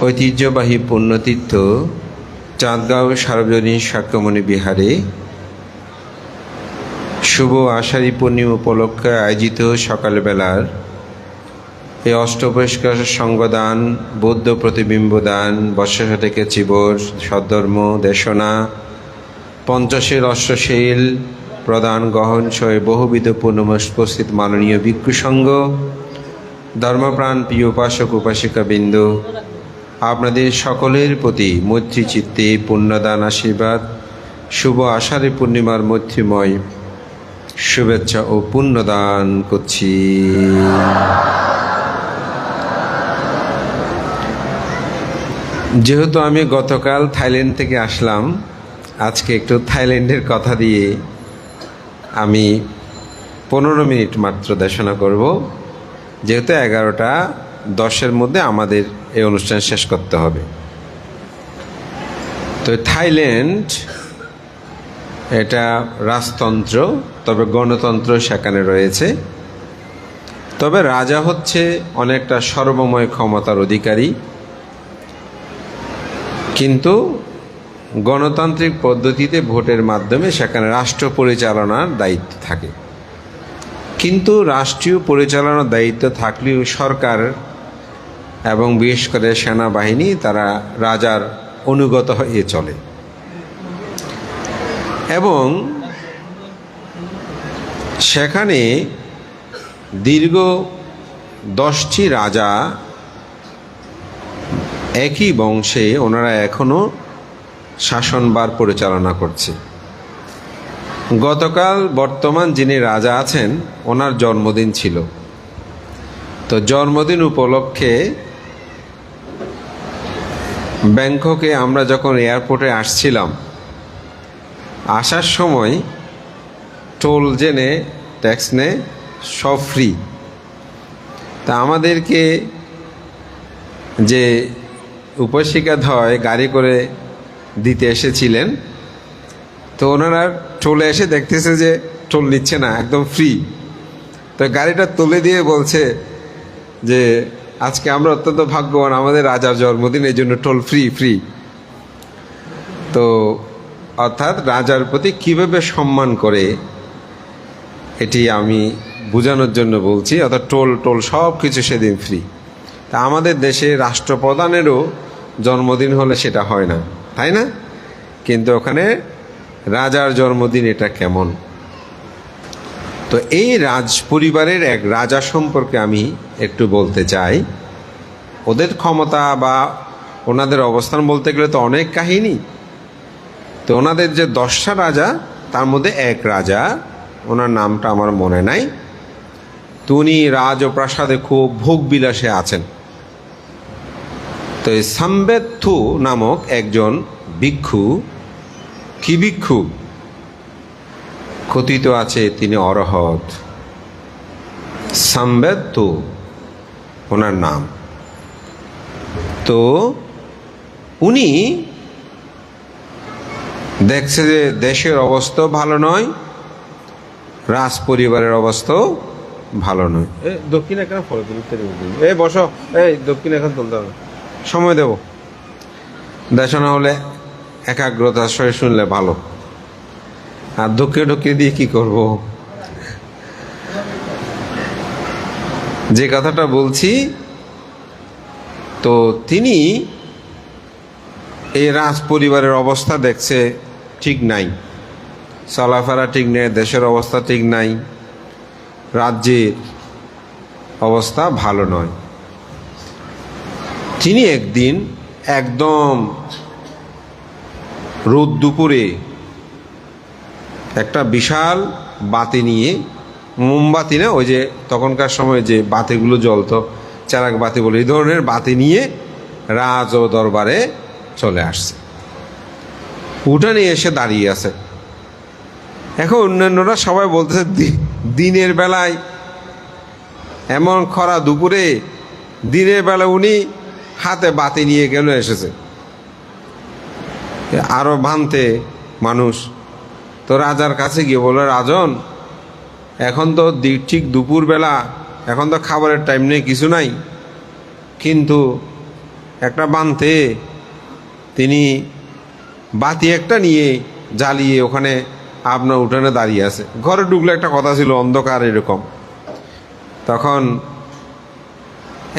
ঐতিহ্যবাহী পুণ্যতীর্থ চাঁদগাঁও সার্বজনীন শাক্যমণি বিহারে শুভ আষাঢ়ী পূর্ণিমা উপলক্ষে আয়োজিত সকালবেলার এই অষ্টপরিষ্কার সঙ্গদান, বৌদ্ধ প্রতিবিম্বদান, বর্ষা থেকে চিবর, সদ্ধর্ম দেশনা, পঞ্চশীল অষ্টশীল প্রদান গ্রহণ সহ বহুবিধ পূর্ণমস্পস্থিত মাননীয় ভিক্ষু সংঘ, ধর্মপ্রাণ প্রিয় উপাসক উপাসিকাবৃন্দ, আপনাদের সকলের প্রতি মৈত্রী চিত্তে পুণ্যদান আশীর্বাদ, শুভ আষাঢ়ী পূর্ণিমার মৈত্রীময় শুভেচ্ছা ও পুণ্যদান করছি। যেহেতু আমি গতকাল থাইল্যান্ড থেকে আসলাম, আজকে একটু থাইল্যান্ডের কথা দিয়ে আমি 15 মিনিট মাত্র দেশনা করব, যেহেতু 11:10 মধ্যে আমাদের এই অনুষ্ঠান শেষ করতে হবে। তো থাইল্যান্ড এটা রাজতন্ত্র, তবে গণতন্ত্র সেখানে রয়েছে। তবে রাজা হচ্ছে অনেকটা সর্বময় ক্ষমতার অধিকারী, কিন্তু গণতান্ত্রিক পদ্ধতিতে ভোটের মাধ্যমে সেখানে রাষ্ট্র পরিচালনার দায়িত্ব থাকে। কিন্তু রাষ্ট্রীয় পরিচালনার দায়িত্ব থাকলেও সরকার এবং বিশেষ করে সেনাবাহিনী তারা রাজার অনুগত হয়ে চলে, এবং সেখানে দীর্ঘ 10টি রাজা একই বংশে ওনারা এখনো শাসনভার পরিচালনা করছে। গতকাল বর্তমান যিনি রাজা আছেন ওনার জন্মদিন ছিল, তো জন্মদিন উপলক্ষে ব্যাংককে আমরা যখন এয়ারপোর্টে আসছিলাম, আসার সময় টোল জেনে ট্যাক্স নে সব ফ্রি। তা আমাদেরকে যে উপাসিকাদ্বয় গাড়ি করে দিতে এসেছিলেন, তো ওনারা টোলে এসে দেখতেছে যে টোল নিচ্ছে না, একদম ফ্রি। তো গাড়িটা তুলে দিয়ে বলছে যে আজকে আমরা অত্যন্ত ভাগ্যবান, আমাদের রাজার জন্মদিন, এই জন্য টোল ফ্রি। তো অর্থাৎ রাজার প্রতি কীভাবে সম্মান করে এটি আমি বোঝানোর জন্য বলছি। অর্থাৎ টোল সব কিছু সেদিন ফ্রি। তা আমাদের দেশে রাষ্ট্রপ্রধানেরও জন্মদিন হলে সেটা হয় না, তাই না? কিন্তু ওখানে রাজার জন্মদিন, এটা কেমন? তো এই রাজ পরিবারের এক রাজা সম্পর্কে আমি একটু বলতে চাই। ওদের ক্ষমতা বা ওনাদের অবস্থান বলতে গেলে তো অনেক কাহিনী। তো ওনাদের যে 10টা রাজা, তার মধ্যে এক রাজা, ওনার নামটা আমার মনে নাই, তো উনি রাজ ও প্রাসাদে খুব ভোগবিলাসে আছেন। তো এই সাম্বেত্থু নামক একজন ভিক্ষু, কি ভিক্ষু? কথিত আছে তিনি অরহত। সাম্বেত্থু ওনার নাম। তো উনি দেখছে যে দেশের অবস্থাও ভালো নয়, রাজ পরিবারের অবস্থাও ভালো নয়। দক্ষিণ এখানে ফলো বসো, এই দক্ষিণ এখন তুলতে হবে, সময় দেব। দেশনা হলে একাগ্রতার সঙ্গে শুনলে ভালো, আর ঢুকিয়ে দিয়ে কি করব? যে কথাটা বলছি, তো তিনি এই রাজ পরিবারের অবস্থা দেখছে ঠিক নাই, চলাফেরা ঠিক নেই, দেশের অবস্থা ঠিক নাই, রাজ্যের অবস্থা ভালো নয়। তিনি একদিন একদম রোদ দুপুরে একটা বিশাল বাতি নিয়ে, মোমবাতি না, ওই যে তখনকার সময় যে বাতিগুলো জ্বলতো, চারাক বাতি বলে, এই ধরনের বাতি নিয়ে রাজ ও দরবারে চলে আসছে। উঠানে এসে দাঁড়িয়ে আছে। এখন অন্যান্যরা সবাই বলতেছে দিনের বেলায়, এমন খরা দুপুরে, দিনের বেলা উনি হাতে বাতি নিয়ে কেন এসেছে? আরো ভাঙতে মানুষ। তো রাজার কাছে গিয়ে বলল, রাজন, এখন তো ঠিক দুপুরবেলা, এখন তো খাবারের টাইম নেই, কিছু নাই, কিন্তু একটা বানতে তিনি বাতি একটা নিয়ে জ্বালিয়ে ওখানে আপনার উঠানে দাঁড়িয়ে আছে। ঘরে ঢুকলে একটা কথা ছিল অন্ধকার এরকম। তখন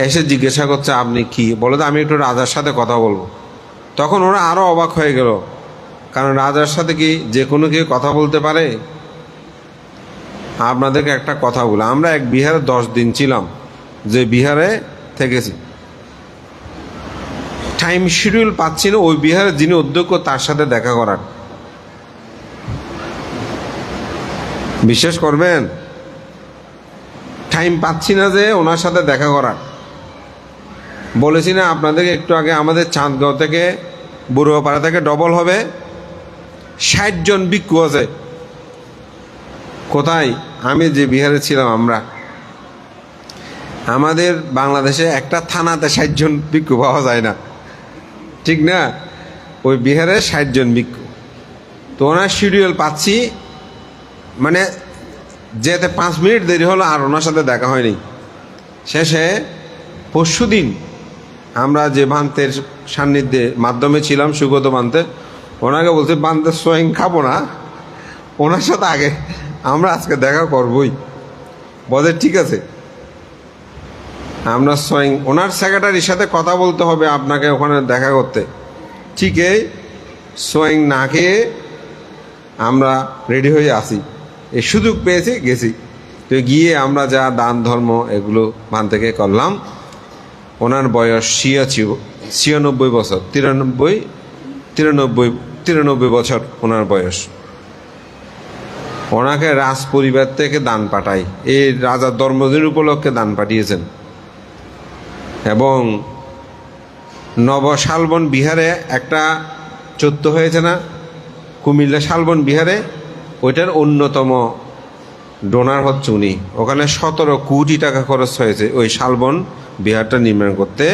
এসে জিজ্ঞাসা করছে আপনি কি? বলে তো আমি একটু রাজার সাথে কথা বলবো। তখন ওরা আরও অবাক হয়ে গেল, কারণ রাজার সাথে কি যে কোনো কেউ কথা বলতে পারে? আপনাদেরকে একটা কথা বলে, আমরা এক বিহারে 10 দিন ছিলাম, যে বিহারে থেকেছি, টাইম শিডিউল পাচ্ছি না ওই বিহারের যিনি অধ্যক্ষ তার সাথে দেখা করার। বিশ্বাস করবেন, টাইম পাচ্ছি না যে ওনার সাথে দেখা করার। বলেছি না আপনাদেরকে একটু আগে, আমাদের চাঁদগাঁও থেকে বুড়োপাড়া থেকে ডবল হবে, 60 জন ভিক্ষু আছে। কোথায়? আমি যে বিহারে ছিলাম আমরা, আমাদের বাংলাদেশে একটা থানাতে 60 জন ভিক্ষু পাওয়া যায় না, ঠিক না? ওই বিহারে 60 জন ভিক্ষু। তো ওনার শিডিউল পাচ্ছি, মানে যেতে 5 মিনিট দেরি হলো, আর ওনার সাথে দেখা হয়নি। শেষে পরশুদিন আমরা যে বান্তের সান্নিধ্যে মাধ্যমে ছিলাম, সুগত বান্তে, ওনাকে বলছে বান্তের সোয়েং খাবো না, ওনার সাথে আগে আমরা আজকে দেখা করবই। বলে ঠিক আছে, আমরা সোয়েং, ওনার সেক্রেটারির সাথে কথা বলতে হবে আপনাকে ওখানে দেখা করতে। ঠিকই সোয়েং না খেয়ে আমরা রেডি হয়ে আসি, এই সুযোগ পেয়েছি গেছি। তো গিয়ে আমরা যা দান ধর্ম এগুলো ভান থেকে করলাম। ওনার বয়স 96 বছর, 93 বছর ওনার বয়স। ওনাকে রাজ পরিবার থেকে দান পাঠাই, এই রাজার জন্মদিন উপলক্ষে দান পাঠিয়েছেন। এবং শালবন বিহারে একটা চত্ব হয়েছে না, কুমিল্লা শালবন বিহারে, ওইটার অন্যতম ডোনার হচ্ছে উনি। ওখানে 17 কোটি টাকা খরচ হয়েছে ওই শালবন বিহারটা নির্মাণ করতে।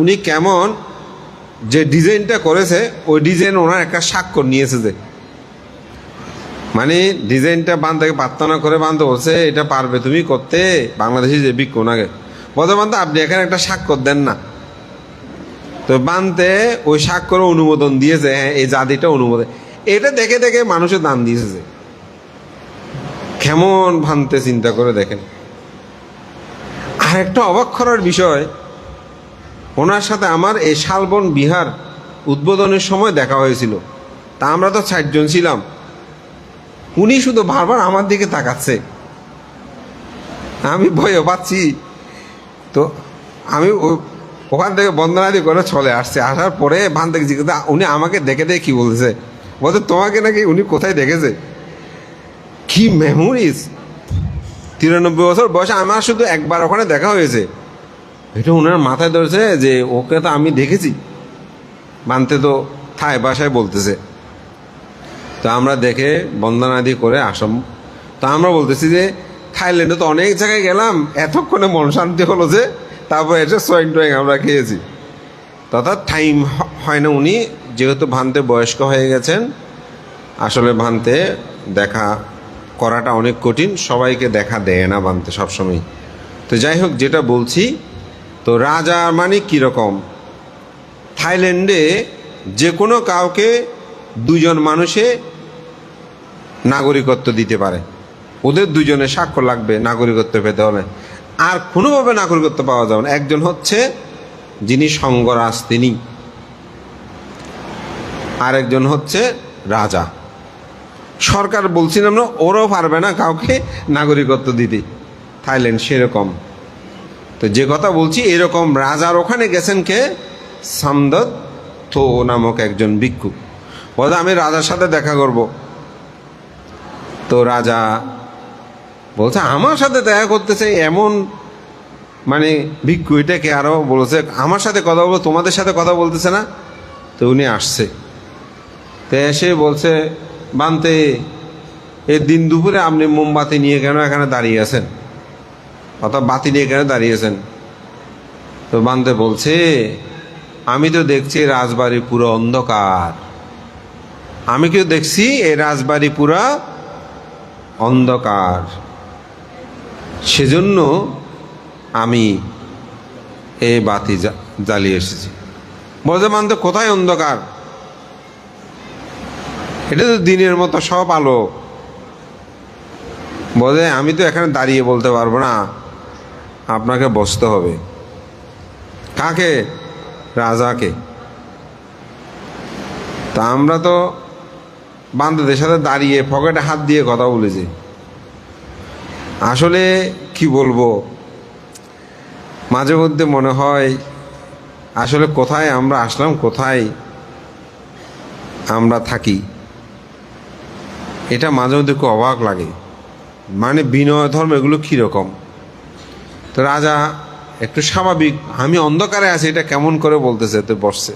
উনি কেমন যে ডিজাইনটা করেছে, ওই ডিজাইন ওনার একটা স্বাক্ষর নিয়েছে, যে মানে ডিজাইনটা বান্ধবকে প্রার্থনা করে বান্ধব বলছে এটা পারবে তুমি করতে, বাংলাদেশি যে ভিক্ষু ওনাকে বলতে বান্ধব আপনি এখানে একটা স্বাক্ষর দেন না। তো বানতে ওই স্বাক্ষর অনুমোদন দিয়েছে, হ্যাঁ এই জাতিটা অনুমোদন। এটা দেখে দেখে মানুষের দান দিয়েছে। কেমন ভানতে চিন্তা করে দেখেন। আর একটা অবাক করার বিষয়, ওনার সাথে আমার এই শালবন বিহার উদ্বোধনের সময় দেখা হয়েছিল। তা আমরা তো 60 জন ছিলাম, উনি শুধু বারবার আমার দিকে তাকাচ্ছে, আমি ভয় পাচ্ছি। তো আমি ওখান থেকে বন্দনাদি করে চলে আসছে। আসার পরে ভান থেকে জিজ্ঞেস, উনি আমাকে দেখে দেখে কি বলছে, বলছে তোমাকে নাকি উনি কোথায় দেখেছে। কি মেমোরিজ! 93 বছর বয়সে আমার শুধু একবার ওখানে দেখা হয়েছে। এটা ওনার মাথায় ধরেছে যে ওকে তো আমি দেখেছি। মানতে তো থাই ভাষায় বলতেছে। তো আমরা দেখে বন্দনাদি করে আসম। তো আমরা বলতেছি যে থাইল্যান্ডে তো অনেক জায়গায় গেলাম, এতক্ষণে মন শান্তি হলো যে তারপর এসে সোয়েং টোয়েং আমরা খেয়েছি। তথা টাইম হয় না। উনি যেহেতু ভানতে বয়স্ক হয়ে গেছেন, আসলে ভানতে দেখা করাটা অনেক কঠিন, সবাইকে দেখা দেয় না ভানতে সবসময়। তো যাই হোক, যেটা বলছি, তো রাজা মানে কীরকম, থাইল্যান্ডে যে কোনো কাউকে 2 জন মানুষে নাগরিকত্ব দিতে পারে। ওদের 2 জনের স্বাক্ষর লাগবে নাগরিকত্ব পেতে হলে। আর কোনোভাবে নাগরিকত্ব পাওয়া যাবে না। একজন হচ্ছে যিনি সঙ্গরাজ, তিনি, আরেকজন হচ্ছে রাজা। সরকার বলছিলাম না, ওরাও পারবে না কাউকে নাগরিকত্ব দিতে, থাইল্যান্ড সেরকম। তো যে কথা বলছি, এরকম রাজার ওখানে গেছেন কে, সামদত থো নামক একজন ভিক্ষু। বলে আমি রাজার সাথে দেখা করব। তো রাজা বলছে আমার সাথে দেখা করতেছে এমন মানে ভিক্ষু, এটাকে আরও বলছে আমার সাথে কথা বলবো, তোমাদের সাথে কথা বলতেছে না। তো উনি আসছে, তো এসে বলছে বানতে এই দিন দুপুরে আপনি মোমবাতি নিয়ে কেন এখানে দাঁড়িয়ে আছেন, অর্থাৎ বাতি নিয়ে কেন দাঁড়িয়েছেন? তো বানতে বলছে আমি তো দেখছি রাজবাড়ি পুরো অন্ধকার, আমি কেউ দেখছি এই রাজবাড়ি পুরা অন্ধকার, সেজন্য আমি এই বাতি জ্বালিয়ে এসেছি। বলছে মানতে কোথায় অন্ধকার, এটা তো দিনের মতো সব আলো। বলে আমি তো এখানে দাঁড়িয়ে বলতে পারবো না, আপনাকে বসতে হবে। কাকে? রাজাকে। তা আমরা তো বান্ধবদের সাথে দাঁড়িয়ে পকেটে হাত দিয়ে কথা বলেছি। আসলে কি বলবো, মাঝে মধ্যে মনে হয় আসলে কোথায় আমরা আসলাম, কোথায় আমরা থাকি, এটা মাঝে মধ্যে খুব অবাক লাগে। মানে বিনয় ধর্ম এগুলো কীরকম। তো রাজা একটু স্বাভাবিক, আমি অন্ধকারে আছি এটা কেমন করে বলতেছে, তো বসছে।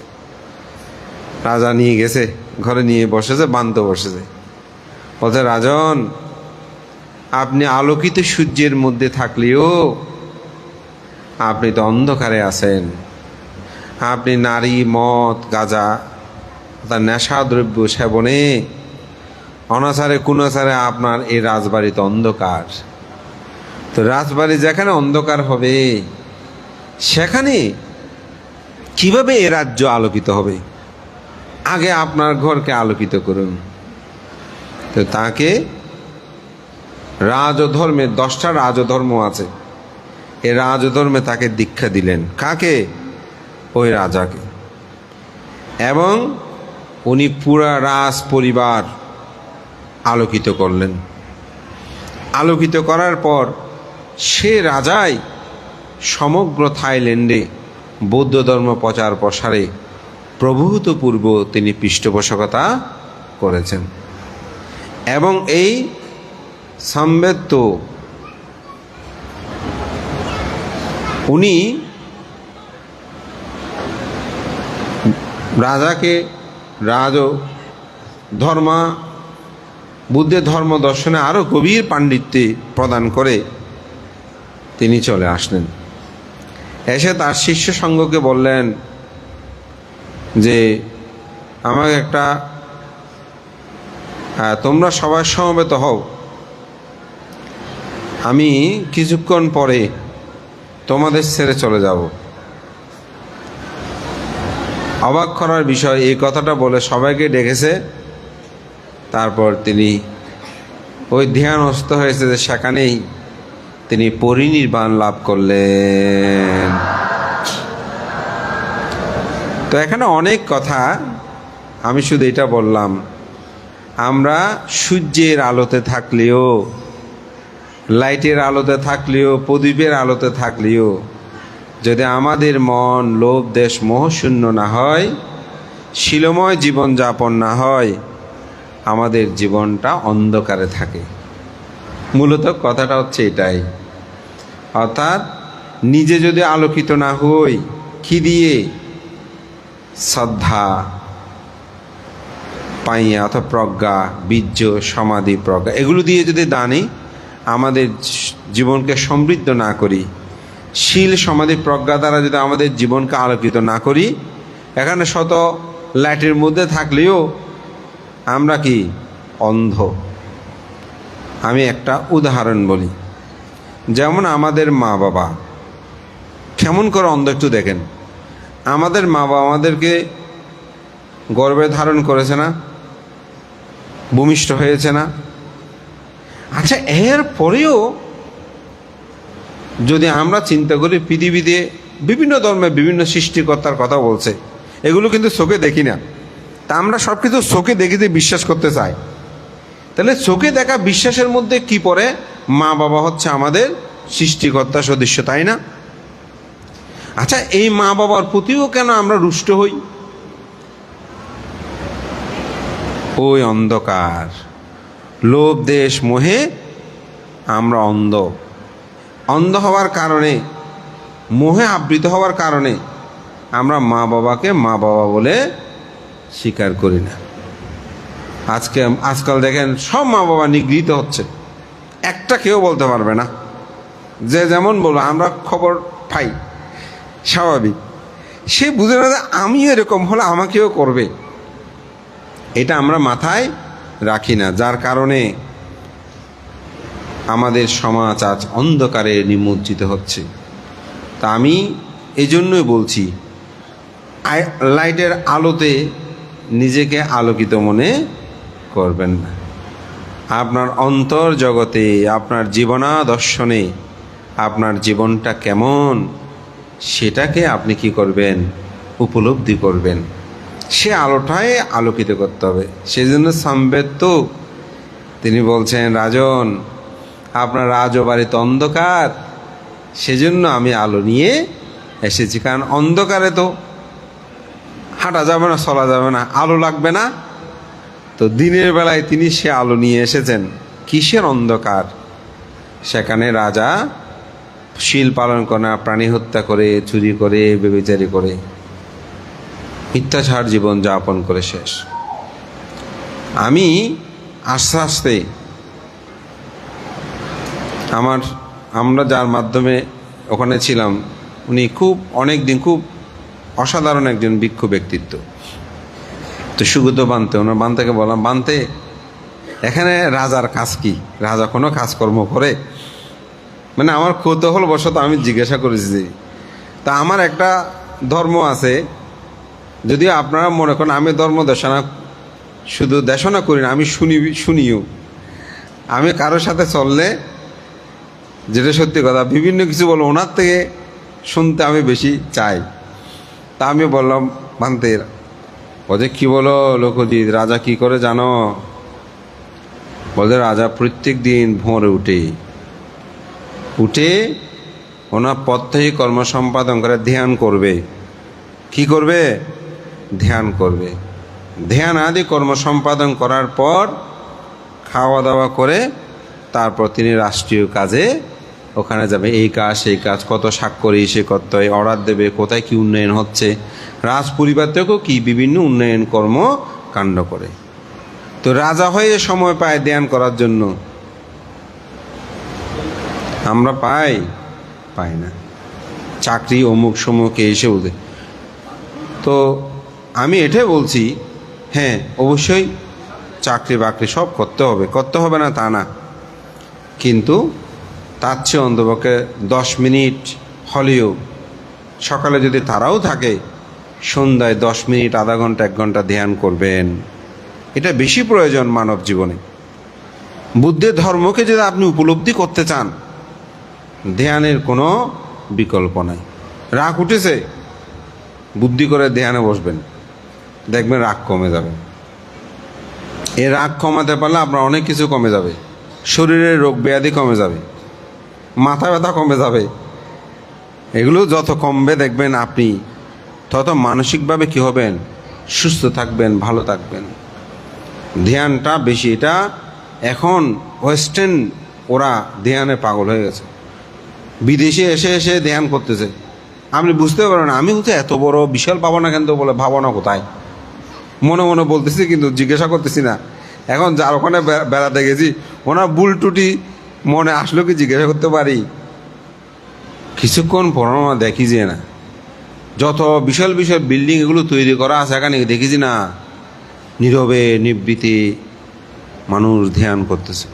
রাজা নিয়ে গেছে ঘরে, নিয়ে বসেছে, বান্ধব বসেছে। বলছে রাজন, আপনি আলোকিত সূর্যের মধ্যে থাকলেও আপনি তো অন্ধকারে আছেন। আপনি নারী, মদ, গাঁজা, তার নেশা দ্রব্য সেবনে অনাচারে কুনাচারে আপনার এই রাজবাড়িতে অন্ধকার। তো রাজবাড়ি যেখানে অন্ধকার হবে সেখানে কিভাবে এ রাজ্য আলোকিত হবে? আগে আপনার ঘরকে আলোকিত করুন। তো তাকে রাজধর্মের 10টা রাজধর্ম আছে, এই রাজধর্মে তাকে দীক্ষা দিলেন। কাকে? ওই রাজাকে। এবং উনি পুরা রাজ পরিবার আলোকিত করলেন। আলোকিত করার পর সে রাজাই সমগ্র থাইল্যান্ডে বৌদ্ধ ধর্ম প্রচার প্রসারে প্রভূতপূর্ব তিনি পৃষ্ঠপোষকতা করেছেন। এবং এই সম্বেত্য উনি রাজাকে ধর্মা বুদ্ধের ধর্ম দর্শনে আরও গভীর পাণ্ডিত্যে প্রদান করে তিনি চলে আসলেন। এসে তার শিষ্য সঙ্গকে বললেন যে আমাকে একটা, তোমরা সবাই সমবেত হও, আমি কিছুক্ষণ পরে তোমাদের ছেড়ে চলে যাব। অবাক করার বিষয়, এই কথাটা বলে সবাইকে ডেকেছে। তারপর তিনি ওই ধ্যানস্থ হয়েছে যে সেখানেই তিনি পরিনির্বাণ লাভ করলেন। তো এখানে অনেক কথা, আমি শুধু এটা বললাম, আমরা সূর্যের আলোতে থাকলেও, লাইটের আলোতে থাকলেও, প্রদীপের আলোতে থাকলেও যদি আমাদের মন লোভ দেশ মোহশূন্য না হয়, শিলময় জীবনযাপন না হয়, আমাদের জীবনটা অন্ধকারে থাকে। মূলত কথাটা হচ্ছে এটাই। অর্থাৎ নিজে যদি আলোকিত না হই, কি দিয়ে? শ্রদ্ধা পাইয়া অথবা প্রজ্ঞা, বীর্য, সমাধি, প্রজ্ঞা, এগুলো দিয়ে যদি দানি আমাদের জীবনকে সমৃদ্ধ না করি, শীল সমাধি প্রজ্ঞা দ্বারা যদি আমাদের জীবনকে আলোকিত না করি, এখানে শত লাইটের মধ্যে থাকলেও আমরা কি? অন্ধ। আমি একটা উদাহরণ বলি, যেমন আমাদের মা বাবা কেমন করে অন্ধ একটু দেখেন। আমাদের মা বাবা আমাদেরকে গর্ভে ধারণ করেছে না, ভূমিষ্ঠ হয়েছে না? আচ্ছা, এর পরেও যদি আমরা চিন্তা করি, পৃথিবীতে বিভিন্ন ধর্মে বিভিন্ন সৃষ্টিকর্তার কথা বলছে, এগুলো কিন্তু চোখে দেখি না। তা আমরা সব কিছু চোখে দেখে বিশ্বাস করতে চাই। তাহলে চোখে দেখা বিশ্বাসের মধ্যে কি পড়ে? মা বাবা হচ্ছে আমাদের সৃষ্টিকর্তা সদৃশ্য, তাই না? আচ্ছা, এই মা বাবার প্রতিও কেন আমরা রুষ্ট হই? ওই অন্ধকার, লোভ দেশ মোহে আমরা অন্ধ। অন্ধ হওয়ার কারণে, মোহে আবৃত হওয়ার কারণে আমরা মা বাবাকে মা বাবা বলে স্বীকার করি না। আজকাল দেখেন সব মা বাবা নিগৃহীত হচ্ছে, একটা কেউ বলতে পারবে না। যে যেমন বলবো, আমরা খবর পাই, স্বাভাবিক। সে বুঝে না যে আমিও এরকম হলে আমাকেও করবে, এটা আমরা মাথায় রাখি না, যার কারণে আমাদের সমাজ আজ অন্ধকারে নিমজ্জিত হচ্ছে। তা আমি এই জন্যই বলছি, লাইটের আলোতে নিজেকে আলোকিত মনে করবেন না। আপনার অন্তর জগতে, আপনার জীবনাদর্শনে আপনার জীবনটা কেমন সেটাকে আপনি কি করবেন, উপলব্ধি করবেন। সে আলোটাই আলোকিত করতে হবে। সেই জন্য সম্বেত তিনি বলছেন, রাজন আপনার রাজবাড়িতে অন্ধকার, সেজন্য আমি আলো নিয়ে এসেছি। কারণ অন্ধকারে তো হাঁটা যাবে না, চলা যাবে না, আলো লাগবে না। তো দিনের বেলায় তিনি সে আলো নিয়ে এসেছেন। কিসের অন্ধকার? সেখানে রাজা শীল পালন করে না, প্রাণী হত্যা করে, চুরি করে, ব্যভিচারী করে, মিথ্যাচার জীবন যাপন করে শেষ। আমি আস্তে আস্তে আমরা যার মাধ্যমে ওখানে ছিলাম, উনি অনেক দিন খুব অসাধারণ একজন ভিক্ষু ব্যক্তিত্ব। তো সুগত বানতে, ওনার বানতেকে বললাম, বানতে এখানে রাজার কাজ কি? রাজা কোনো কাজকর্ম করে? মানে আমার কৌতূহল বশত আমি জিজ্ঞাসা করেছি। তা আমার একটা ধর্ম আছে, যদিও আপনারা মনে করেন আমি ধর্ম দেশনা, শুধু দেশনা করি না, আমি শুনিও। আমি কারোর সাথে চললে, যেটা সত্যি কথা, বিভিন্ন কিছু বলবো, ওনার থেকে শুনতে আমি বেশি চাই। তা আমি বললাম, বান্তের বলছে, কি বলো লোকজিৎ, রাজা কি করে জানো? বলছে, রাজা প্রত্যেক দিন ভোরে উঠে ওনার প্রত্যেক কর্ম সম্পাদন করে ধ্যান করবে। কি করবে? ধ্যান করবে। ধ্যান আদি কর্ম সম্পাদন করার পর খাওয়া দাওয়া করে তারপর তিনি রাষ্ট্রীয় কাজে ওখানে যাবে। এই কাজ সেই কাজ, কত স্বাক্ষর এসে করতে হয়, অর্ডার দেবে, কোথায় কি উন্নয়ন হচ্ছে, রাজ পরিবার থেকেও কি বিভিন্ন উন্নয়ন কর্ম কাণ্ড করে। তো রাজা হয়ে সময় পায় ধ্যান করার জন্য? আমরা পাই না। চাকরি অমুক সমুকে এসে বলতে। তো আমি এটাই বলছি, হ্যাঁ অবশ্যই চাকরি বাকরি সব করতে হবে না তা না, কিন্তু তার চেয়ে অন্তপক্ষে 10 মিনিট হলেও সকালে যদি তারাও থাকে, সন্ধ্যায় 10 মিনিট, আধা ঘন্টা, 1 ঘন্টা ধ্যান করবেন। এটা বেশি প্রয়োজন মানব জীবনে। বুদ্ধের ধর্মকে যদি আপনি উপলব্ধি করতে চান, ধ্যানের কোনো বিকল্প নাই। রাগ উঠেছে, বুদ্ধি করে ধ্যানে বসবেন, দেখবেন রাগ কমে যাবে। এই রাগ কমাতে পারলে আপনার অনেক কিছু কমে যাবে। শরীরের রোগ ব্যাধি কমে যাবে, মাথা ব্যথা কমে যাবে। এগুলো যত কমবে দেখবেন আপনি, তত মানসিকভাবে কি হবেন, সুস্থ থাকবেন, ভালো থাকবেন। ধ্যানটা বেশি, এটা এখন ওয়েস্টার্ন ওরা ধ্যানে পাগল হয়ে গেছে। বিদেশে এসে ধ্যান করতেছে, আপনি বুঝতে পারবেন। আমি হচ্ছে এত বড় বিশাল ভাবনা, কেন বলে ভাবনা কোথায়, মনে মনে বলতেছি কিন্তু জিজ্ঞাসা করতেছি না। এখন যার ওখানে বেড়াতে গেছি, ওনার ভুল টুটি মনে আসলো কি জিজ্ঞাসা করতে পারি? কিছুক্ষণ পড়ানো দেখি যে না, যত বিশাল বিশাল বিল্ডিং এগুলো তৈরি করা আছে, এখানে দেখেছি না নীরবে নিবৃতে মানুষ ধ্যান করতেছে।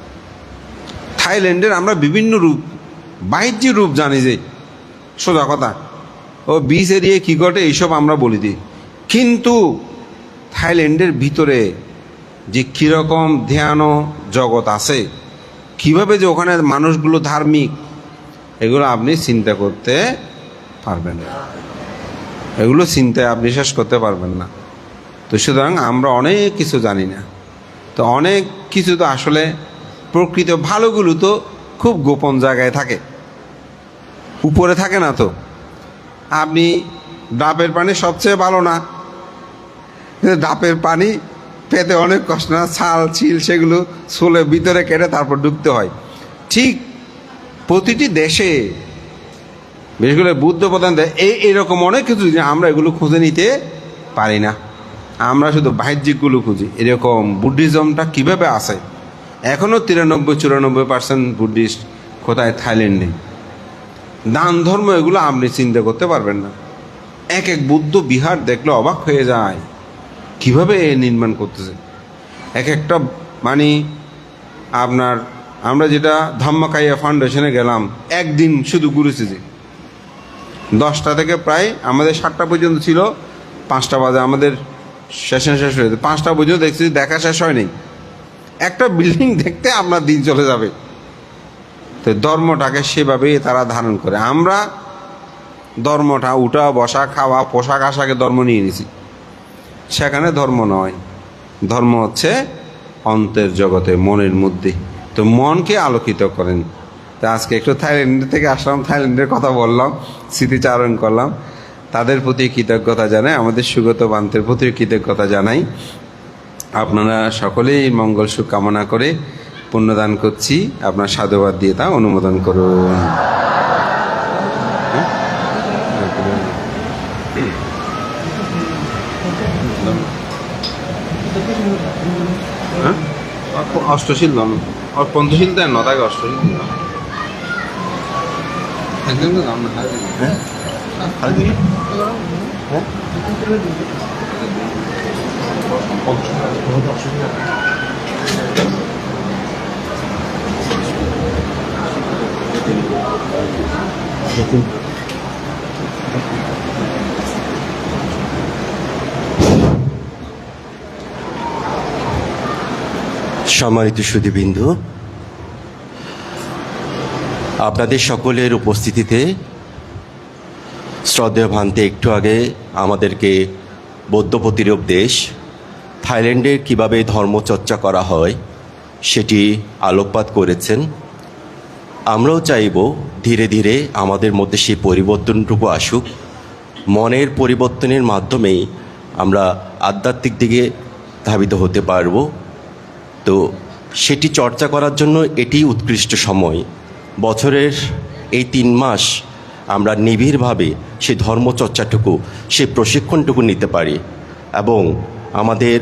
থাইল্যান্ডের আমরা বিভিন্ন রূপ, বাহ্যিক রূপ জানি যে, সোজা কথা, ও বিচ এরিয়ায় কী ঘটে এইসব আমরা বলি দিই, কিন্তু থাইল্যান্ডের ভিতরে যে কীরকম ধ্যান জগৎ আছে, কিভাবে যে ওখানে মানুষগুলো ধার্মিক, এগুলো আপনি চিন্তা করতে পারবেন না। এগুলো চিন্তায় আপনি শেষ করতে পারবেন না। তো সুতরাং আমরা অনেক কিছু জানি না। তো অনেক কিছু তো আসলে প্রকৃত ভালোগুলো তো খুব গোপন জায়গায় থাকে, উপরে থাকে না। তো আপনি ডাবের পানি সবচেয়ে ভালো না, কিন্তু ডাবের পানি পেতে অনেক কষ্ট না, ছাল ছিল সেগুলো সোলে ভিতরে কেটে তারপর ঢুকতে হয়। ঠিক প্রতিটি দেশে, বিশেষ করে বুদ্ধ প্রধান এইরকম অনেক কিছু যে আমরা এগুলো খুঁজে নিতে পারি না। আমরা শুধু বাহ্যিকগুলো খুঁজি। এরকম বুদ্ধিজমটা কীভাবে আসে? এখনও 93-94% বুদ্ধিস্ট কোথায়? থাইল্যান্ডে। দান ধর্ম এগুলো আপনি চিন্তা করতে পারবেন না। এক বুদ্ধ বিহার দেখলে অবাক হয়ে যায়, কিভাবে নির্মাণ করতেছে। একটা মানে আপনার, আমরা যেটা ধম্মকাইয়া ফাউন্ডেশনে গেলাম, একদিন শুধু ঘুরেছি যে 10টা থেকে প্রায় আমাদের 7টা পর্যন্ত ছিল, 5টা বাজে আমাদের সেশন শেষ হয়েছে, 5টা পর্যন্ত দেখছি দেখা শেষ হয়নি। একটা বিল্ডিং দেখতে আপনার দিন চলে যাবে। তো ধর্মটাকে সেভাবেই তারা ধারণ করে। আমরা ধর্মটা উঠা বসা খাওয়া পোশাক আশাকে ধর্ম নিয়ে নিছি, সেখানে ধর্ম নয়। ধর্ম হচ্ছে অন্তর জগতে, মনের মধ্যে। তো মনকে আলোকিত করেন। তা আজকে একটু থাইল্যান্ড থেকে আসলাম, থাইল্যান্ডের কথা বললাম, স্মৃতিচারণ করলাম। তাদের প্রতি কৃতজ্ঞতা জানাই, আমাদের সুগত বান্তের প্রতি কৃতজ্ঞতা জানাই। আপনারা সকলেই মঙ্গল সুখ কামনা করে পুণ্যদান করছি। আপনার সাধুবাদ দিয়ে তা অনুমোদন করুন। অষ্টশীল দাম আর পঞ্চশীল দেন না, তাকে অষ্টশীল দিলাম। একদম তো দাম না। হ্যাঁ সম্মানিত সুধীবৃন্দু, আপনাদের সকলের উপস্থিতিতে শ্রদ্ধেয় ভান্তে একটু আগে আমাদেরকে বৌদ্ধ প্রতিরূপ দেশ থাইল্যান্ডে কীভাবে ধর্মচর্চা করা হয় সেটি আলোকপাত করেছেন। আমরাও চাইব ধীরে ধীরে আমাদের মধ্যে সেই পরিবর্তনটুকু আসুক। মনের পরিবর্তনের মাধ্যমেই আমরা আধ্যাত্মিক দিকে ধাবিত হতে পারব। তো সেটি চর্চা করার জন্য এটি উৎকৃষ্ট সময়। বছরের এই 3 মাস আমরা নিবিড়ভাবে সেই ধর্মচর্চাটুকু, সেই প্রশিক্ষণটুকু নিতে পারি এবং আমাদের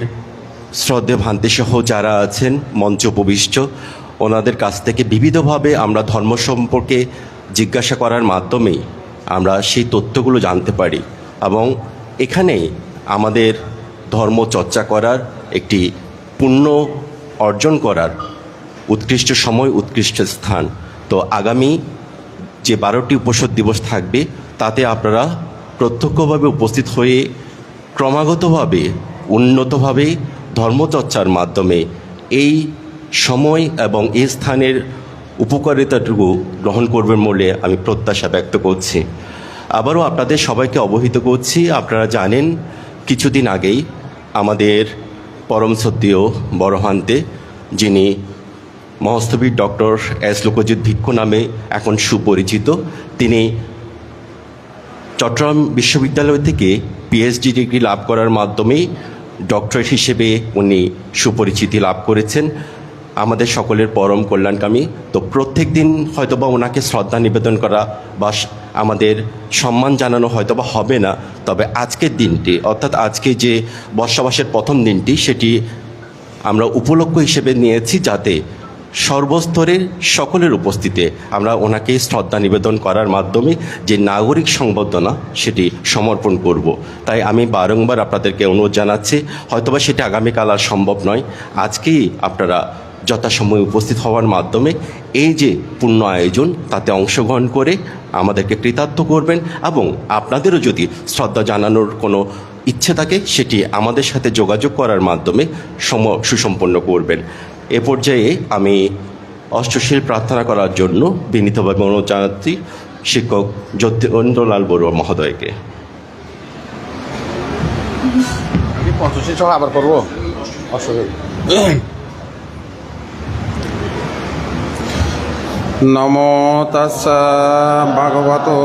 শ্রদ্ধেয় ভান্তিসহ যারা আছেন মঞ্চ উপবিষ্ট, ওনাদের কাছ থেকে বিবিধভাবে আমরা ধর্ম সম্পর্কে জিজ্ঞাসা করার মাধ্যমেই আমরা সেই তথ্যগুলো জানতে পারি এবং এখানে আমাদের ধর্মচর্চা করার একটি পুণ্য অর্জন করার উৎকৃষ্ট সময়, উৎকৃষ্ট স্থান। তো আগামী যে 12টি উপসদ দিবস থাকবে তাতে আপনারা প্রত্যক্ষভাবে উপস্থিত হয়ে ক্রমাগতভাবে উন্নতভাবে ধর্মচর্চার মাধ্যমে এই সময় এবং এই স্থানের উপকারিতাটুকু গ্রহণ করবেন বলে আমি প্রত্যাশা ব্যক্ত করছি। আবারও আপনাদের সবাইকে অবহিত করছি, আপনারা জানেন কিছুদিন আগেই আমাদের পরম সত্যীয় বড়হান্তে, যিনি মহস্তবীর ডক্টর এস লোকজিৎ ভিক্ষু নামে এখন সুপরিচিত, তিনি চট্টগ্রাম বিশ্ববিদ্যালয় থেকে পিএইচডি ডিগ্রি লাভ করার মাধ্যমেই ডক্টরেট হিসেবে উনি সুপরিচিতি লাভ করেছেন, আমাদের সকলের পরম কল্যাণকামী। তো প্রত্যেক দিন হয়তোবা ওনাকে শ্রদ্ধা নিবেদন করা বা আমাদের সম্মান জানানো হয়তোবা হবে না, তবে আজকের দিনটি অর্থাৎ আজকে যে বর্ষাবাসের প্রথম দিনটি সেটি আমরা উপলক্ষ হিসেবে নিয়েছি, যাতে সর্বস্তরের সকলের উপস্থিতিতে আমরা ওনাকে শ্রদ্ধা নিবেদন করার মাধ্যমে যে নাগরিক সংবর্ধনা সেটি সমর্পণ করব। তাই আমি বারংবার আপনাদেরকে অনুরোধ জানাচ্ছি, হয়তোবা সেটা আগামীকাল আর সম্ভব নয়, আজকেই আপনারা যথাসময়ে উপস্থিত হওয়ার মাধ্যমে এই যে পূর্ণ আয়োজন তাতে অংশগ্রহণ করে আমাদেরকে কৃতার্থ করবেন এবং আপনাদেরও যদি শ্রদ্ধা জানানোর কোনো ইচ্ছে থাকে সেটি আমাদের সাথে যোগাযোগ করার মাধ্যমে সুসম্পন্ন করবেন। এ পর্যায়ে আমি অষ্টশীল প্রার্থনা করার জন্য বিনীতভাবে অনুরোধ জানাচ্ছি শিক্ষক যতীন্দ্রলাল বড়ুয়া মহোদয়কে। আমি পঞ্চশীল সহ আবার করবো অষ্টশীল। নমো তাস্সা ভগবতো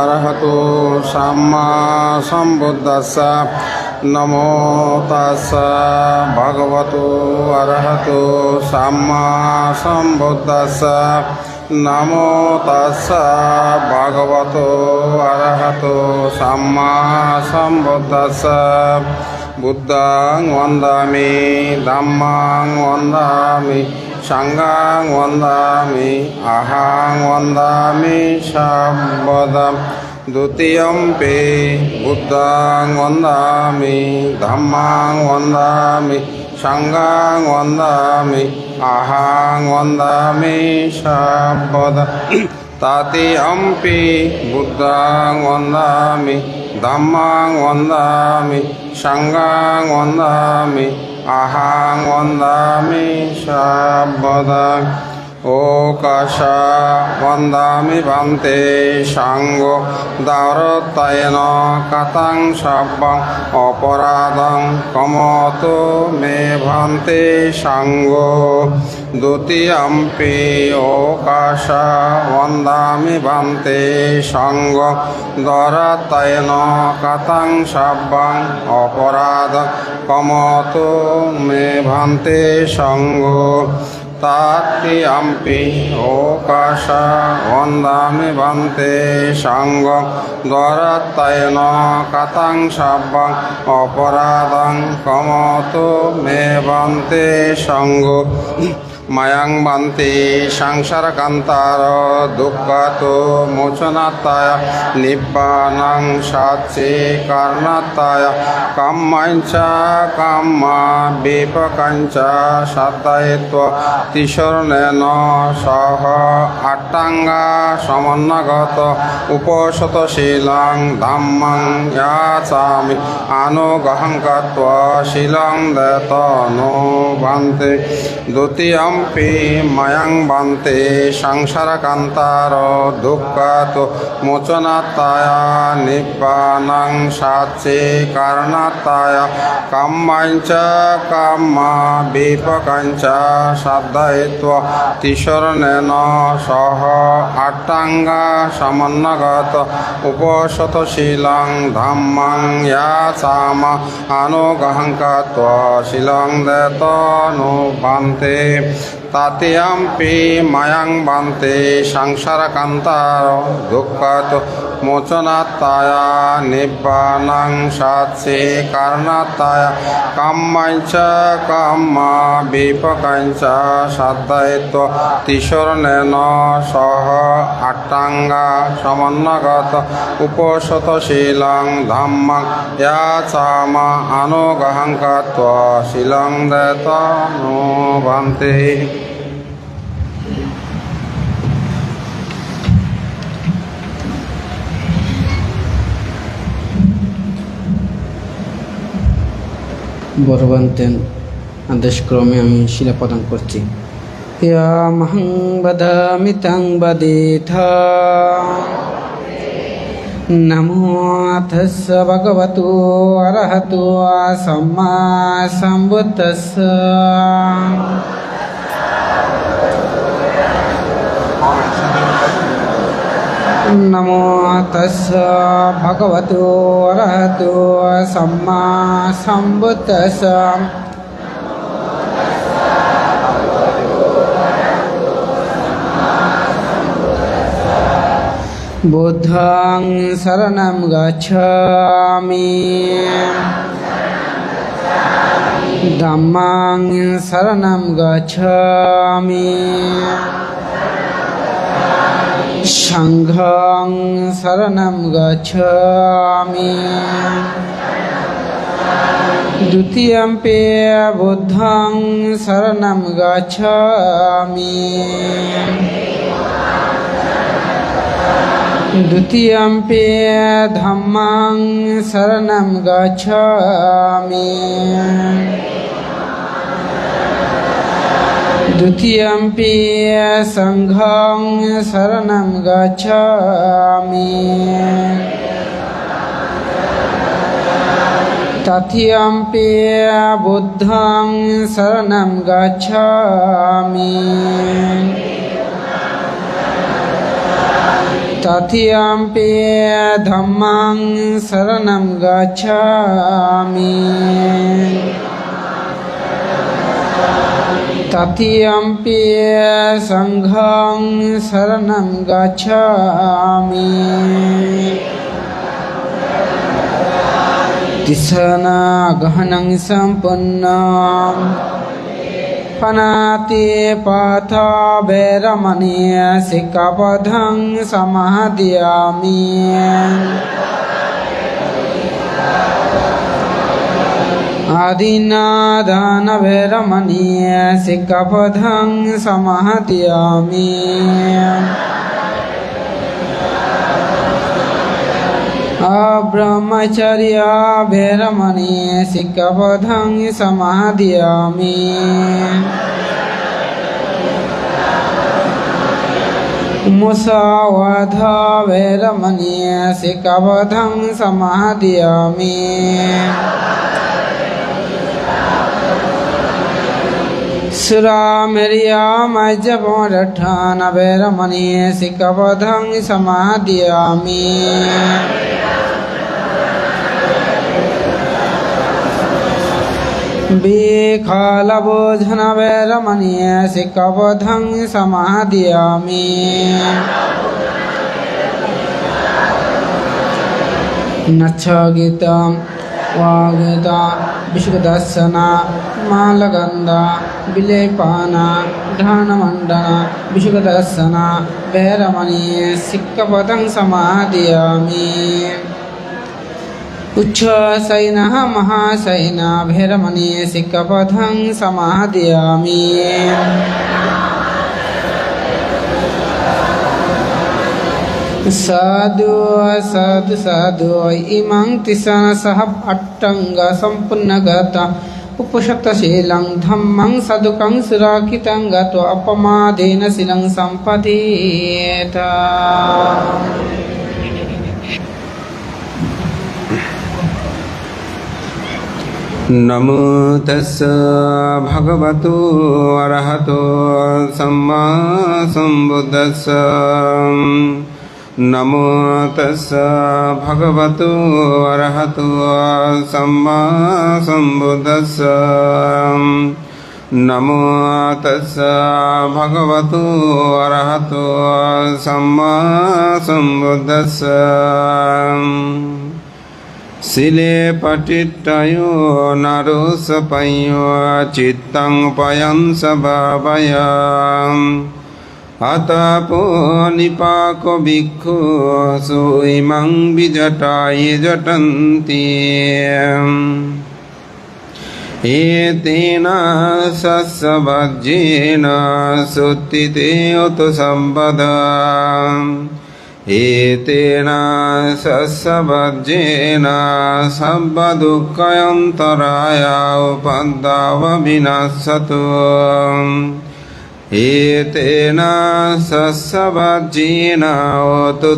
আরহতো সাম্মা সম্বুদ্ধাস্সা। নমো তাস্সা ভগবতো আরহতো সাম্মা সম্বুদ্ধাস্সা। নমো তাস্সা ভগবতো আরহতো সাম্মা সম্বুদ্ধাস্সা। বুদ্ধাং বন্দামি ধাম্মাং বন্দামি সাঙ্ঘাং বন্দামি আহাং বন্দামি সাম্বদাম। দ্বিতীয়ম্পি বুদ্ধাং বন্দামি ধাম্মাং বন্দামি সাঙ্ঘাং বন্দামি আহাং বন্দামি সাম্বদাম। তাতিয়ম্পি বুদ্ধং বন্দামি ধম্মং বন্দামি সংঘং বন্দামি আহং বন্দামি সর্বদা ওকাশা বন্দামি বান্তে সাঙ্গ দারতায়ন কাতাং সব্বং অপরাধং কমত মে ভান্তে সাঙ্গ দ্বিতীয়ম্পি ওকাশা বন্দামি বান্তে সাঙ্গ দারতায়ন কাতাং সব্বং অপরাধ কমত মে ভান্তে সাঙ্গ তাতিয়ম্পি ওকাশা বন্দামি বান্তে সাঙ্গ দ্বারাত্তায়ন কাতাং সব্বং অপরাধং কমত মে বান্তে সাঙ্গ মায়াং বান্তে সংসার কান্তার দুঃখাত মোচনাত্তায় নিব্বানাং সাচে কারণাত্তায় কাম্যাঞ্চ কাম্মা বিপকাঞ্চ সাধ্যায়িত্ব তিসর্ণেন সহ আট্টাঙ্গা সমন্বগত উপসতশীলং ধাম্মং যাচামি আনুগহং কত্বা শীলং দেতনো বান্তে দ্বিতীয়ম্পি মায়াং বান্তে সংসার কান্তার দুঃখাত মোচনাত্তায় নিব্বানাং সাচে কারণাত্তায় কাম্যাঞ্চ কাম্মা বিপকাঞ্চ সাধ্যায়িত্ব তিসর্ণেন সহ আট্টাঙ্গা সমন্বগত উপসতশীলং ধাম্মং যাচামা আনুগহং কত্বা শীলং দেতনো বান্তে তাতিয়ম্পি মায়াং বান্তে সংসার কান্তার দুঃখাত মোচনাত্তায় নিব্বানাং সাচে কারণাত্তায় কাম্যাঞ্চ কাম্মা বিপকাঞ্চ সাধ্যায়িত্ব তিসর্ণেন সহ আট্টাঙ্গা সমন্বগত উপসতশীলং ধাম্মং যাচামা আনুগহং কত্বা শীলং দেতনো বান্তে বরবান্তেন আদেশক্রমে আমি শিলা প্রদান করছি। ইয়ামহং বদামি তং বদিথা নমো তস্স ভগবতু অরহতু সম্মা সম্বুদ্ধস্স নমো তস্স ভগবতু অরহতু সম্মা সম্বুদ্ধস্স বুদ্ধং শরণং গচ্ছামি ধম্মং শরণং গচ্ছামি সংঘং শরণং গচ্ছামি দ্বিতীয়ম্পি বুদ্ধং শরণং গচ্ছামি দ্বিতীয়ম্পি ধম্মং শরণং গচ্ছামি দ্বিতীয়ম্পি সংঘং শরণং গচ্ছামি তৃতীয়ম্পি বুদ্ধং শরণং গচ্ছামি তৃতীয়ম্পি ধম্মং শরণং গচ্ছামি তৃতীয়ম্পি সংঘং শরণং গচ্ছামি তিসনা গহনং সম্পন্নম পনাতি পথ বেরমণি শিক্ষাপদং সমাদিয়ামি আদিনাদান বেরমণি শিক্ষাপদং সমাদিয়ামি अब्रह्मचर्य वैरमणि सिक्खपदं समादयामि मुसावाधा वैरमणि सिक्खपदं समादयामि सुरामेरिया मज्जपमरठान वैरमणि सिक्खपदं समादयामि विखालभोजन वैरमणि सिक्खपदं समादयामि नच्छगीतं वागीता विशुद्धदर्शना मालगंधा विलेपाना ध्यानमंडना विशुद्धदर्शना वैरमणि सिक्खपदं समादयामि उच्छ्वसैनः महासैना वैरमणि सिक्खपदं समादयामि साधु साधु साधु इमं तिसन् सह अट्टङ्ग सम्पूर्णगता उपशक्तशीलं धम्मं सदुकं सुराकितं गत्वा अपमादेन शीलं सम्पदेत नमो तस्स भगवतो अरहतो सम्मा सम्बुद्धस्स नमो तस्स भगवतो अरहतो सम्मा सम्बुद्धस्स नमो तस्स भगवतो अरहतो सम्मा सम्बुद्धस्स शिले पतिट्टयो नरोसपयो चित्तं पयं सभावयम् अतपो निपाको भिक्खु सुइमं विजटाय जटन्ति एतेन सस्सभज्येन सुत्थिते उत सम्पदा एतेन सस्सभज्येन सर्वदुःखयन्तराय उपद्रव विनाशतु एतेन सस्सभज्येन ओतु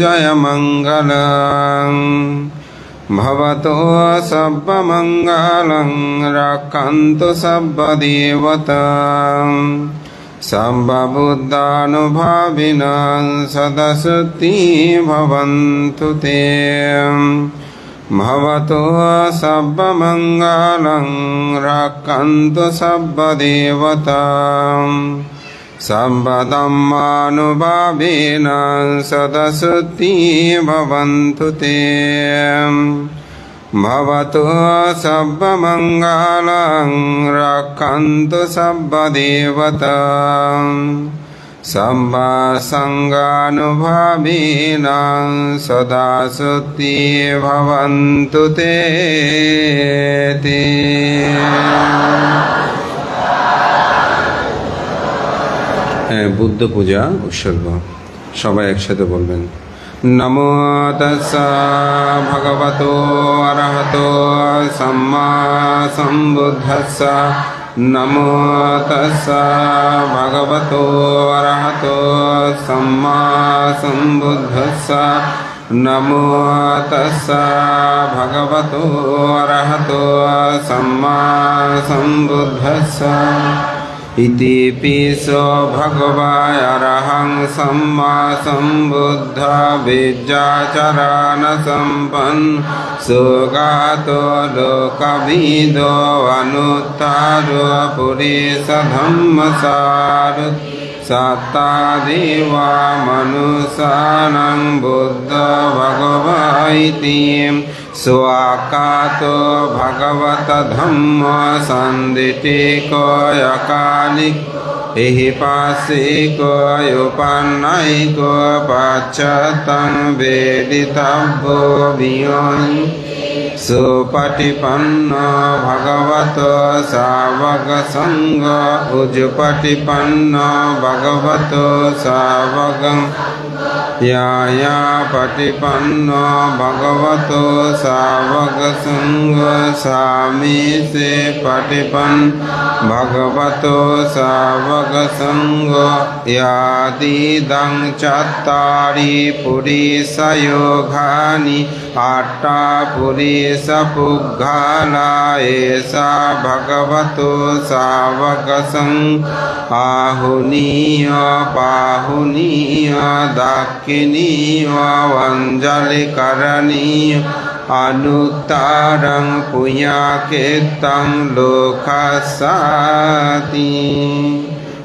जयमङ्गलम् भवतो सर्वमङ्गलं रक्षन्तु सर्वदेवतां सर्वबुद्धानुभाविनः सदा शुद्धि भवन्तु ते भवतो सर्वमङ्गलं रक्षन्तु सर्वदेवतां सर्वधर्मानुभावेन सदा शुद्धि भवन्तु ते भवतो सर्वमङ्गलं रक्षन्तु सर्वदेवतां सर्वसङ्गानुभावेन सदा शुद्धि भवन्तु ते বুদ্ধ পূজা উৎসর্গ সবাই একসাথে বলবেন নমো তস্স ভগবতো অরহতো সম্মা সম্বুদ্ধস্স নমো তস্স ভগবতো অরহতো সম্মা সম্বুদ্ধস্স নমো তস্স ভগবতো অরহতো সম্মা সম্বুদ্ধস্স इति पिसो भगवाय अरहं सम्मा सम्बुद्ध विद्याचरण सम्पन्न सुगातो लोकविदो अनुत्तरो पुरुष धम्मसार सत्तादेवा मनुष्याणां बुद्ध भगवति स्वाकातो भगवत धम्म सन्दिटिको यकालिक ehipassiko yupannaiko paccatang vedittabbo viyon supatipanno bhagavato savaka sangha ujupatipanno bhagavato savakam yaya patipanno bhagavato savaka sangha sami se patipan bhagavato savaka sangha yadi dang chattari purisa yogani atta purisa puggala esa bhagavato savaka sangha ahuniya pahuniya dakiniya vanjali karaniya anuttarang punyaketang lokasati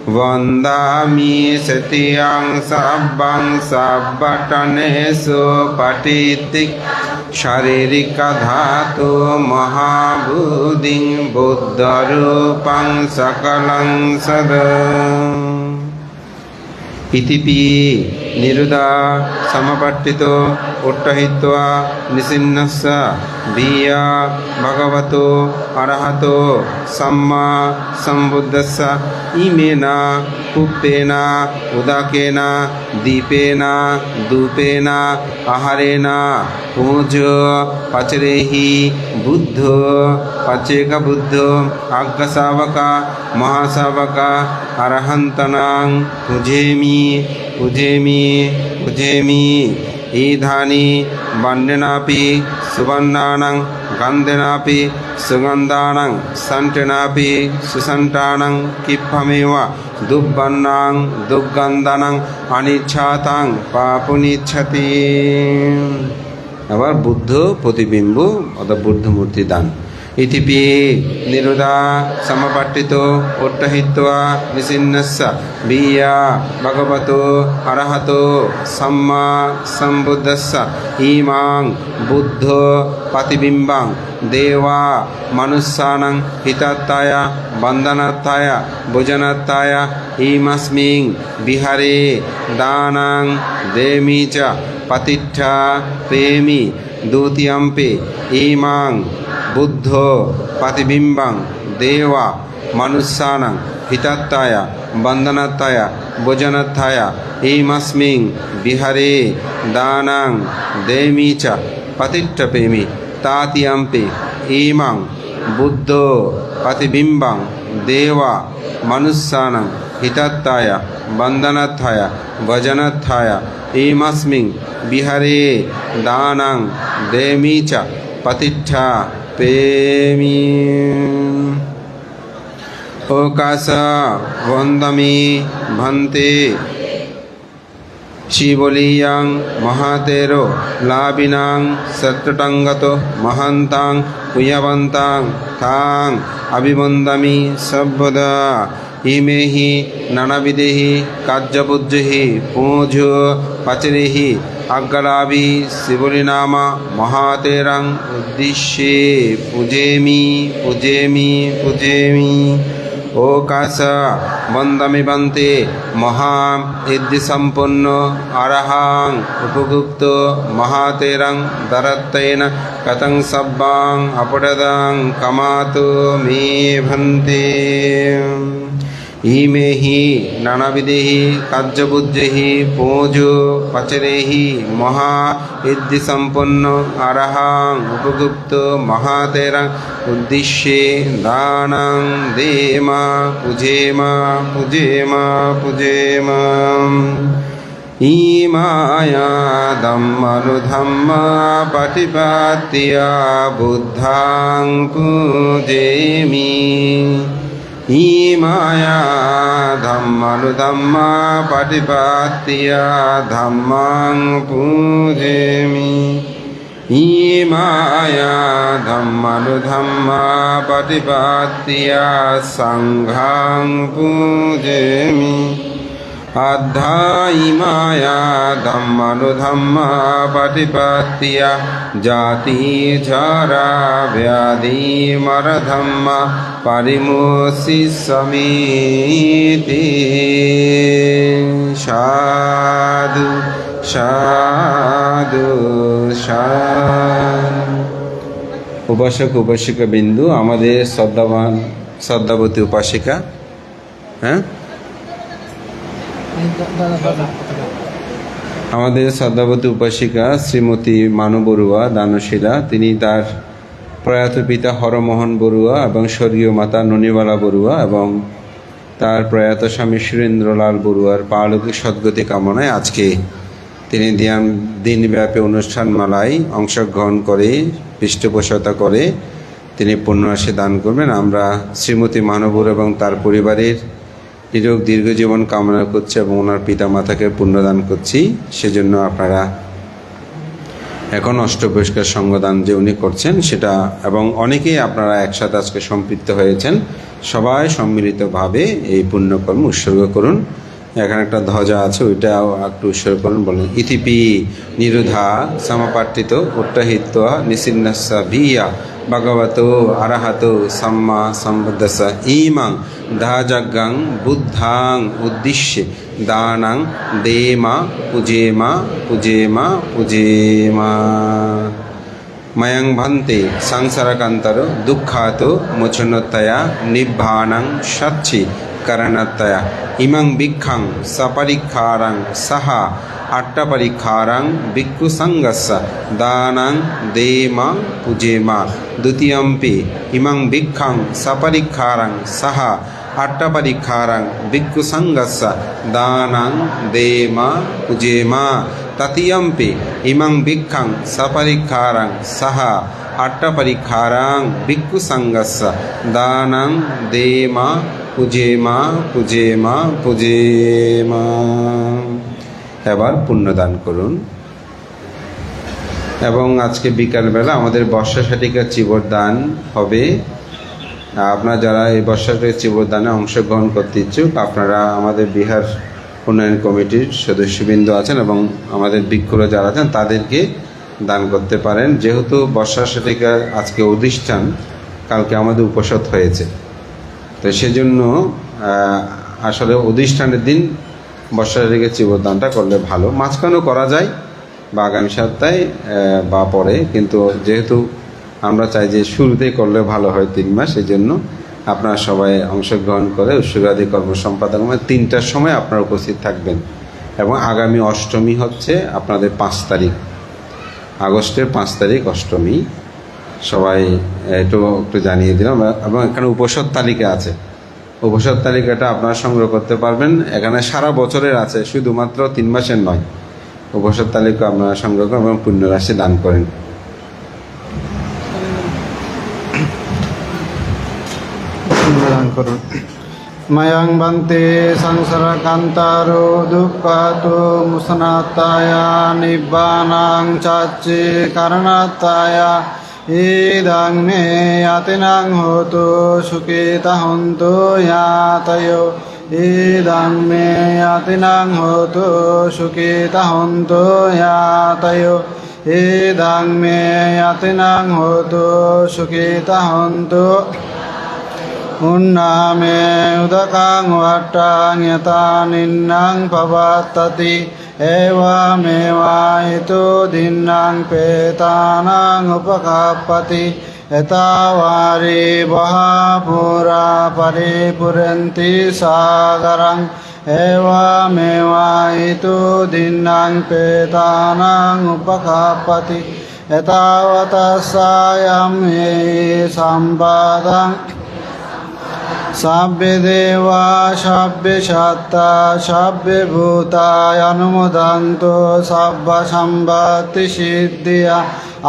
vandami setiyang sabbang sabbatanesu patitik sharirika dhatu mahabuding buddharupang sakalang sadam ইতিপি নিরুদা সমপট্টিত উট্টহিত্বা নিসিন্নস্য বিয়া ভগবতো অরহতো সম্মা সম্বুদ্ধস্য ইমেনা পুপ্পেনা উদাকেনা দীপেনা ধূপেনা আহারেনা পূজ পাচরেহি বুদ্ধ পাচেক বুদ্ধ আজ্ঞাসাবকা মহাসাবকা অরহন্তনাং পুজেমি পুজেমি পুজেমি ইধানি বন্দেনাপি সুবর্ণানাং গন্ধেনাপি সুগন্ধানাং সন্টেনাপি সুসন্টানাং কিফমেব দুর্বন্নাং দুর্গন্ধানাং অনিচ্ছাতাং পাপুনিচ্ছতি। আবার বুদ্ধ প্রতিবিম্ব অর্থাৎ বুদ্ধ মূর্তি দান। ইতিপি নিরুদা সমপট্টিত উট্টহিত্বা নিসিন্নস্য বিয়া ভগবতো অরহতো সম্মা সম্বুদ্ধস্য ইমাং বুদ্ধ প্রতিবিম্বাং দেবা মনুষ্যানাং হিতাত্তায় বন্দনাত্তায় ভোজনাত্তায় ইমস্মিং বিহারে দানাং দেমি চ পতিষ্ঠা প্রেমি দ্বিতীয়ম্পে ইমাং বুদ্ধ প্রতিবিম্বাং দেবা মনুষ্যানাং হিতাত্তায় বন্দনাত্তায় ভোজনাত্তায় ইমস্মিং বিহারে দানাং দেমি চ পতিষ্ঠাপেমি তাতিয়াম্পে ইমাং বুদ্ধ প্রতিবিম্বাং দেবা মনুষ্যানাং হিতাত্তায় বন্দনাত্তায় ভোজনাত্তায় ইমস্মিং বিহারে দানাং দেমি চ পতিষ্ঠা পেমি। ওকাশ বন্দমি ভন্তে শিবলীয়াং মহাতেরো লাভিনাং সত্তটঙ্গত মহান্তাং পুয়বন্তাং তাং অভিবন্দামি সর্বদা ইমেহি নানাবিদেহি কার্যপুজ্জহি পূজ পাচরেহি আজ্ঞালাভি শিবলীনামা মহাতেরাং উদ্দেশ্যে পূজেমি পূজেমি পূজেমি। ওকাশ বন্দমি বন্তে মহাম ইদ্ধি সম্পন্ন অরহাং উপগুপ্ত মহাতেরং দরত্তেন কতং সব্বাং অপরদং কমাতো মে ভন্তে। ইমেহি নানাবিদেহি কার্যবুদ্ধেহি পূজ পাচরেহি মহা ইদ্ধি সম্পন্ন অরহাং উপগুপ্ত মহাতেরং উদ্দেশ্যে দানং দেমা পূজেমা পূজেমা পূজেমা। ইমায়া ধম্মানুধম্মা পটিপাতিয়া বুদ্ধাং পূজেমি। ইমায়া ধম্মানুধম্মা পটিপাতিয়া ধম্মাং পূজেমি। ইমায়া ধম্মানুধম্মা পটিপাতিয়া সংঘাং পূজেমি। अध्यायिमाया धम्मानुधम्मा पटिपत्तिया जाति जरा व्याधि मरधम्मा परिमोषि समीति साधु साधु साधु। उपासक उपासिका बिंदु আমাদের শ্রদ্ধাবান শ্রদ্ধাবতী উপাসিকা, হ্যাঁ আমাদের শ্রদ্ধাবতী উপাসিকা শ্রীমতী মানু বড়ুয়া দানশীলা, তিনি তার প্রয়াত পিতা হরমোহন বড়ুয়া এবং স্বর্গীয় মাতা ননিবালা বড়ুয়া এবং তার প্রয়াত স্বামী সুরেন্দ্রলাল বড়ুয়ার পারলৌকিক সদ্গতি কামনায় আজকে তিনি দিনব্যাপী অনুষ্ঠানমালায় অংশগ্রহণ করে পৃষ্ঠপোষকতা করে তিনি পুণ্যরাশি দান করবেন। আমরা শ্রীমতী মানু বড়ুয়া এবং তার পরিবারের নিরোগ দীর্ঘজীবন কামনা করছি এবং ওনার পিতা মাতাকে পুণ্যদান করছি। সেজন্য আপনারা এখন অষ্টপুরস্কার সঙ্গদান যে উনি করছেন সেটা, এবং অনেকেই আপনারা একসাথে আজকে সম্পৃক্ত হয়েছেন, সবাই সম্মিলিতভাবে এই পুণ্যকর্ম উৎসর্গ করুন। এখানে একটা ধ্বজা আছে, ওইটাও একটু উৎসর্গ করুন। বলেন ইতিপি নিরুধা সমাপার্থিত উত্তাহিত্বা নিসিন্নস্য ভিয়া ভগবত আরহাত সম্মা সম্বুদ্ধস্য ইমাং ধাজাগ্গাং বুদ্ধাং উদ্দিশ্যে দানাং দেমা পূজেমা পূজেমা পূজেমা ময়ং ভান্তে সংসারকান্তর দুঃখাত মোচনতয়া নিব্বাণং সচ্ছি করণতয়া ইমং ভিক্ষাং সপরিক্ষারং সাহা আট্টপরিক্ষারং ভিক্ষু সংগস্য দানাং দেমা পূজেমা দ্বিতীয়ম্পি ইমং ভিক্ষাং সপরিক্ষারং সাহা আট্টপরিক্ষারং ভিক্ষু সংগস্য দানাং দেমা পূজেমা তৃতীয়ম্পি ইমং ভিক্ষাং সপরিক্ষারং সাহা আট্টপরিক্ষারং ভিক্ষু সংগস্য দানাং দেমা পূজেমা পূজেমা পূজেমা। এবার পুণ্যদান করুন। এবং আজকে বিকালবেলা আমাদের বর্ষা শাটিকা চিবর দান হবে। আপনারা যারা এই বর্ষা শাটিকা চিবর দানে অংশগ্রহণ করতে ইচ্ছুক, আপনারা আমাদের বিহার উন্নয়ন কমিটির সদস্যবৃন্দ আছেন এবং আমাদের ভিক্ষুরা যারা আছেন তাদেরকে দান করতে পারেন। যেহেতু বর্ষা শাটিকা আজকে অধিষ্ঠান, কালকে আমাদের উপসদ হয়েছে, তো সেজন্য আসলে অধিষ্ঠানের দিন বর্ষা শাটিকা চিবর দানটা করলে ভালো। মাঝখানেও করা যায় বা আগামী সপ্তাহে বা পরে, কিন্তু যেহেতু আমরা চাই যে শুরুতেই করলে ভালো হয় 3 মাস, এই জন্য আপনারা সবাই অংশগ্রহণ করে উৎসর্গাদি কর্ম সম্পাদন 3টার সময় আপনারা উপস্থিত থাকবেন। এবং আগামী অষ্টমী হচ্ছে আপনাদের 5 তারিখ, আগস্টের 5 তারিখ অষ্টমী। সবাই একটু জানিয়ে দিলাম। এবং এখানে উপসদ তালিকা আছে, উপসদ তালিকাটা আপনারা সংগ্রহ করতে পারবেন। এখানে সারা বছরের আছে, শুধুমাত্র 3 মাসের নয়। উপসদ তালিকা আপনারা সংগ্রহ করেন এবং পুণ্যরাশি দান করেন। দান করুন। ময়ং বন্তে সংসারকান্তারো দুঃখাতো মুসনাত্তায়া নিব্বানাং চাচ্চে করণাত্তায়া ইদং মে ইয়াতিনাং হোতো সুখিতা হন্তু ইয়াতয়ো ইদং মে ইয়াতিনাং হোতো সুখিতা হন্তু ইয়াতয়ো ইদং মে ইয়াতিনাং হোতো সুখিতা হন্তু উন্নামে উদকাং ওয়াট্টাং যথা নিন্নাং পবত্ততি এবামেবায়িতো দিন্নাং পেতানাং উপকাপতি এতাবারি বহাপুরা পরিপুরন্তি সাগরং এবামেবায়িতো দিন্নাং পেতানাং উপকাপতি এতাবতসায়ং হে সম্পদং সাব্বে দেবা সাব্বে সত্তা সাব্বে ভূতায় অনুমোদন্ত সাব্ব সম্পত্তি সিদ্ধিয়া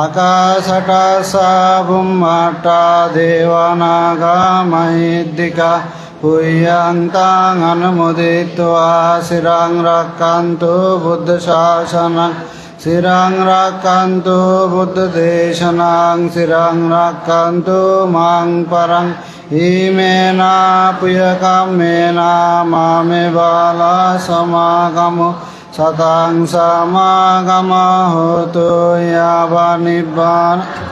আকাশাকাশা ব্রহ্মাটা দেবানাগা মহিদ্দিকা পুয়ন্তাং অনুমোদিত্বা শিরাং রাক্ষান্তু বুদ্ধ শাসনং শিরাং রাক্ষান্তু বুদ্ধ দেশনং শিরাং রাক্ষান্তু মাং পরং Imena puyakamena mame bala samagamo satang samagama hotu yava nibbana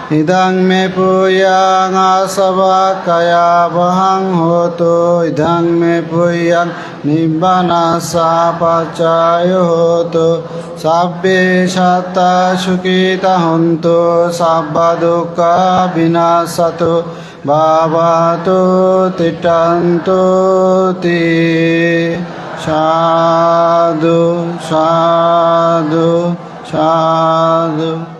Idang me puyang asavakaya bahang hotu idang me puyang nibbana sapacayo hotu sabbe shatta shukita hontu sabba dukkha vinasatu bhavatu titantu ti sadhu sadhu sadhu